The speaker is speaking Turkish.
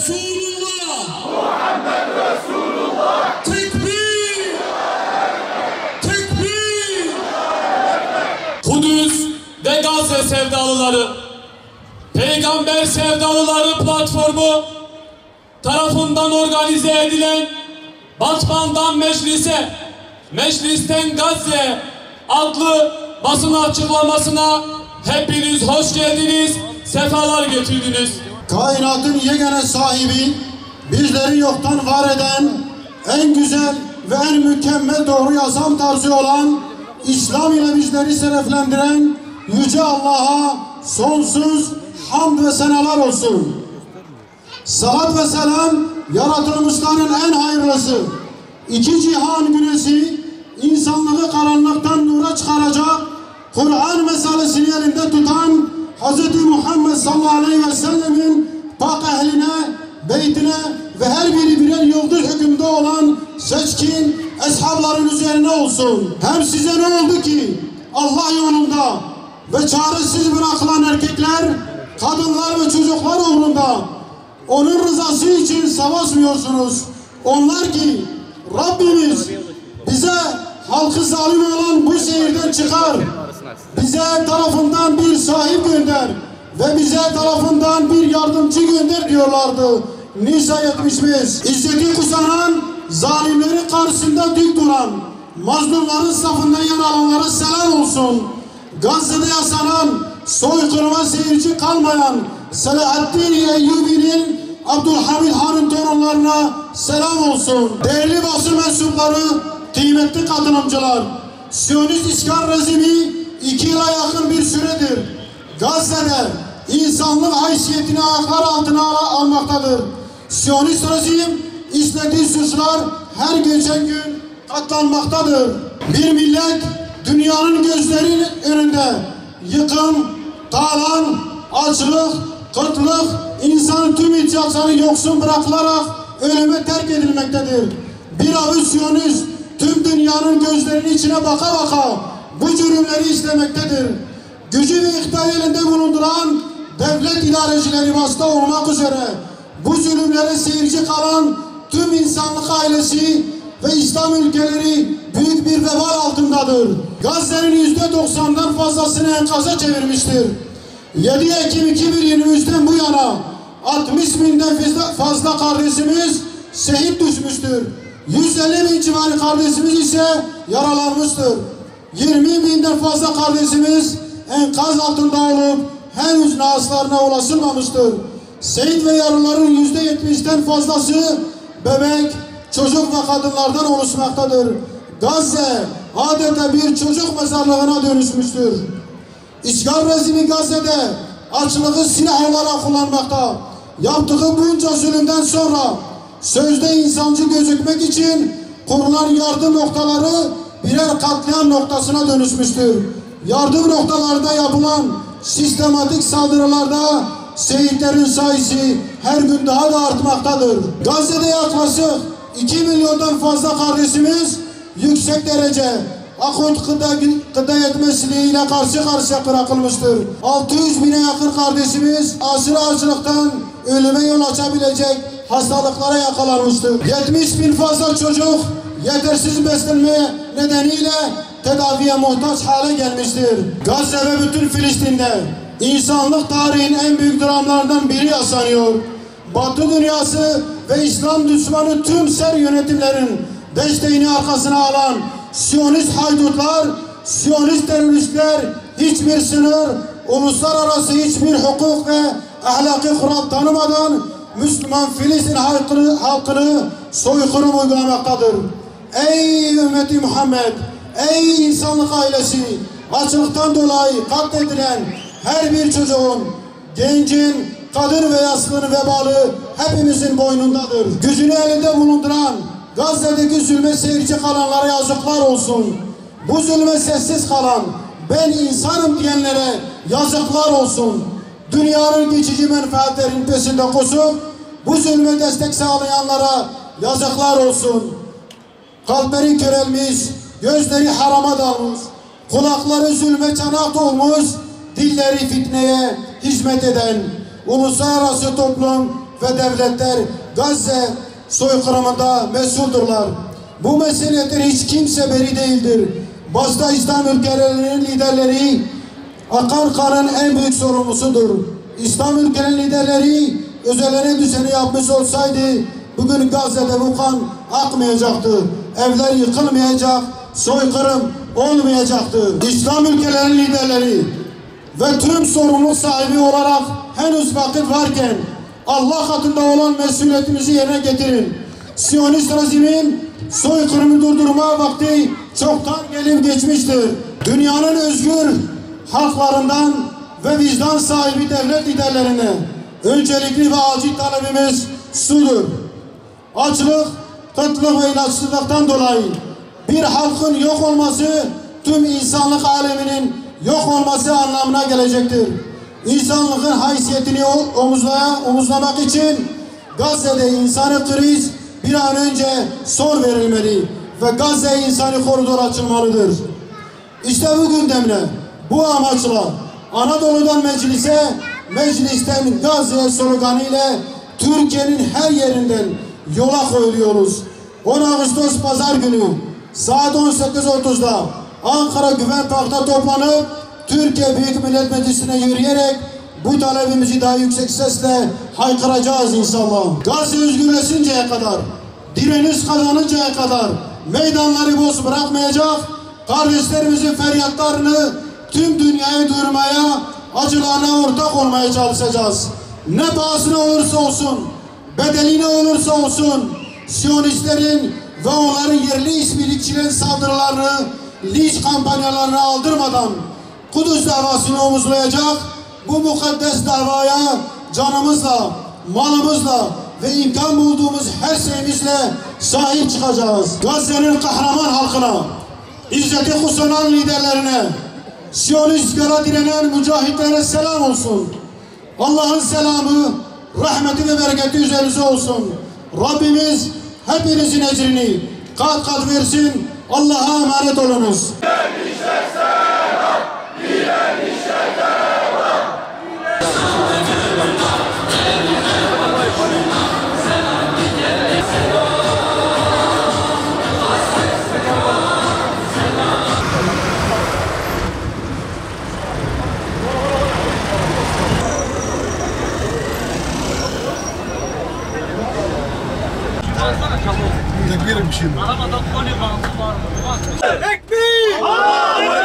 Resulullah! Muhammed Resulullah! Tekbir! Tekbir! Kudüs ve Gazze sevdalıları, Peygamber Sevdalıları platformu tarafından organize edilen Batman'dan Meclis'e, Meclis'ten Gazze adlı basın açıklamasına hepiniz hoş geldiniz, sefalar getirdiniz. Kainatın yegane sahibi, bizleri yoktan var eden, en güzel ve en mükemmel doğru yaşam tarzı olan, İslam ile bizleri şereflendiren Yüce Allah'a sonsuz hamd ve senalar olsun. Salat ve selam yaratılmışların en hayırlısı, iki cihan güneşi, insanlığı karanlıktan nura çıkaracak, Kur'an meselesini elinde tutan Hz. Muhammed sallallahu aleyhi ve sellemin pak ehline, beytine ve her biri birer yıldız hükümde olan seçkin eshabların üzerine olsun. Hem size ne oldu ki Allah yolunda ve çaresiz bırakılan erkekler, kadınlar ve çocuklar uğrunda onun rızası için savaşmıyorsunuz. Onlar ki Rabbimiz bize halkı zalim olan bu şehirden çıkar, bize tarafından bir sahip gönder ve bize tarafından bir yardımcı gönder diyorlardı. Nisa 75. İzzeti kusanan, zalimlerin karşısında dik duran, mazlumların safında yer alanlara selam olsun. Gazze'de yaşanan, soykırıma seyirci kalmayan Selahaddin Eyyubi'nin Abdülhamid Han'ın torunlarına selam olsun. Değerli basın mensupları, kıymetli katılımcılar, Siyonist işgal rejimi 2 yıla yakın bir süredir Gazze'de insanlık haysiyetini ayaklar altına almaktadır. Siyonist rejim işlediği suçlar her geçen gün katlanmaktadır. Bir millet dünyanın gözlerinin önünde yıkım, talan, açlık, kıtlık, insanın tüm ihtiyaçları yoksun bırakılarak ölüme terk edilmektedir. Bir avuç Siyonist tüm dünyanın gözlerinin içine baka baka bu cürümleri işlemektedir. Gücü ve iktidarı elinde bulunduran devlet idarecileri başta olmak üzere bu zulümlere seyirci kalan tüm insanlık ailesi ve İslam ülkeleri büyük bir vebal altındadır. Gazze'nin %90'dan fazlasını enkaza çevirmiştir. 7 Ekim 2023'ten bu yana 60 binden fazla kardeşimiz şehit düşmüştür. 150 bin civarı kardeşimiz ise yaralanmıştır. 20 binden fazla kardeşimiz enkaz altında olup henüz naaşlarına ulaşılmamıştır. Şehit ve yaralıların %70'den fazlası bebek, çocuk ve kadınlardan oluşmaktadır. Gazze adeta bir çocuk mezarlığına dönüşmüştür. İşgal rejimi Gazze'de açlığı silah olarak kullanmakta. Yaptığı bunca zulümden sonra sözde insancı gözükmek için kurulan yardım noktaları birer katliam noktasına dönüşmüştür. Yardım noktalarında yapılan sistematik saldırılarda şehitlerin sayısı her gün daha da artmaktadır. Gazze'de yaklaşık 2 milyondan fazla kardeşimiz yüksek derece akut gıda yetmezliğiyle karşı karşıya bırakılmıştır. 600 bine yakın kardeşimiz aşırı açlıktan ölüme yol açabilecek hastalıklara yakalanmıştır. 70 bin fazla çocuk yetersiz beslenme nedeniyle tedaviye muhtaç hale gelmiştir. Gazze ve bütün Filistin'de insanlık tarihinin en büyük dramlarından biri yaşanıyor. Batı dünyası ve İslam düşmanı tüm ser yönetimlerin desteğini arkasına alan Siyonist haydutlar, Siyonist teröristler hiçbir sınır, uluslararası hiçbir hukuk ve ahlaki kural tanımadan Müslüman Filistin halkını soykırım uygulamaktadır. Ey ümmeti Muhammed, ey insanlık ailesi, açlıktan dolayı katledilen her bir çocuğun, gencin, kadın ve yaşlının vebalı hepimizin boynundadır. Gücünü elinde bulunduran Gazze'deki zulme seyirci kalanlara yazıklar olsun. Bu zulme sessiz kalan, ben insanım diyenlere yazıklar olsun. Dünyanın geçici menfaatlerinin peşinde koşup bu zulme destek sağlayanlara yazıklar olsun. Kalpleri körelmiş, gözleri harama dalmış, kulakları zulme çanak olmuş, dilleri fitneye hizmet eden uluslararası toplum ve devletler Gazze soykırımında mesuldurlar. Bu meseleden hiç kimse beri değildir. Başta İslam ülkelerinin liderleri akan kanın en büyük sorumlusudur. İslam ülkelerinin liderleri özelene düzeni yapmış olsaydı bugün Gazze'de bu kan akmayacaktı. Evler yıkılmayacak, soykırım olmayacaktı. İslam ülkelerinin liderleri ve tüm sorumluluk sahibi olarak henüz vakit varken Allah katında olan mesuliyetimizi yerine getirin. Siyonist rejimin soykırımı durdurma vakti çoktan gelip geçmiştir. Dünyanın özgür halklarından ve vicdan sahibi devlet liderlerine öncelikli ve acil talebimiz sudur. Açlık, kıtlık ve ilaçsızlıktan dolayı bir halkın yok olması tüm insanlık aleminin yok olması anlamına gelecektir. İnsanlığın haysiyetini omuzlamak için Gazze'de insani kriz bir an önce son verilmeli ve Gazze insani koridor açılmalıdır. İşte bu gündemle, bu amaçla Anadolu'dan meclise, meclisten Gazze sloganı ile Türkiye'nin her yerinden yola koyuluyoruz. 10 Ağustos Pazar günü saat 18.30'da Ankara Güven Park'ta toplanıp Türkiye Büyük Millet Meclisi'ne yürüyerek bu talebimizi daha yüksek sesle haykıracağız inşallah. Gazze özgürleşinceye kadar, direniş kazanıncaya kadar meydanları boş bırakmayacak, kardeşlerimizin feryatlarını tüm dünyaya duyurmaya, acılarına ortak olmaya çalışacağız. Ne pahasına olursa olsun, bedeli ne olursa olsun, Siyonistlerin ve onların yerli işbirlikçilerin saldırılarını, linç kampanyalarını aldırmadan Kudüs davasını omuzlayacak, bu mukaddes davaya canımızla, malımızla ve imkan bulduğumuz her şeyimizle sahip çıkacağız. Gazze'nin kahraman halkına, İzzeti kusunan liderlerine, Siyonistlara direnen mücahitlere selam olsun. Allah'ın selamı, rahmeti ve bereketi üzerinize olsun. Rabbimiz hepinizin ecrini kat kat versin. Allah'a emanet olunuz. Tekbir bir şey mi? Arabada koli bağlı var. Tekbir!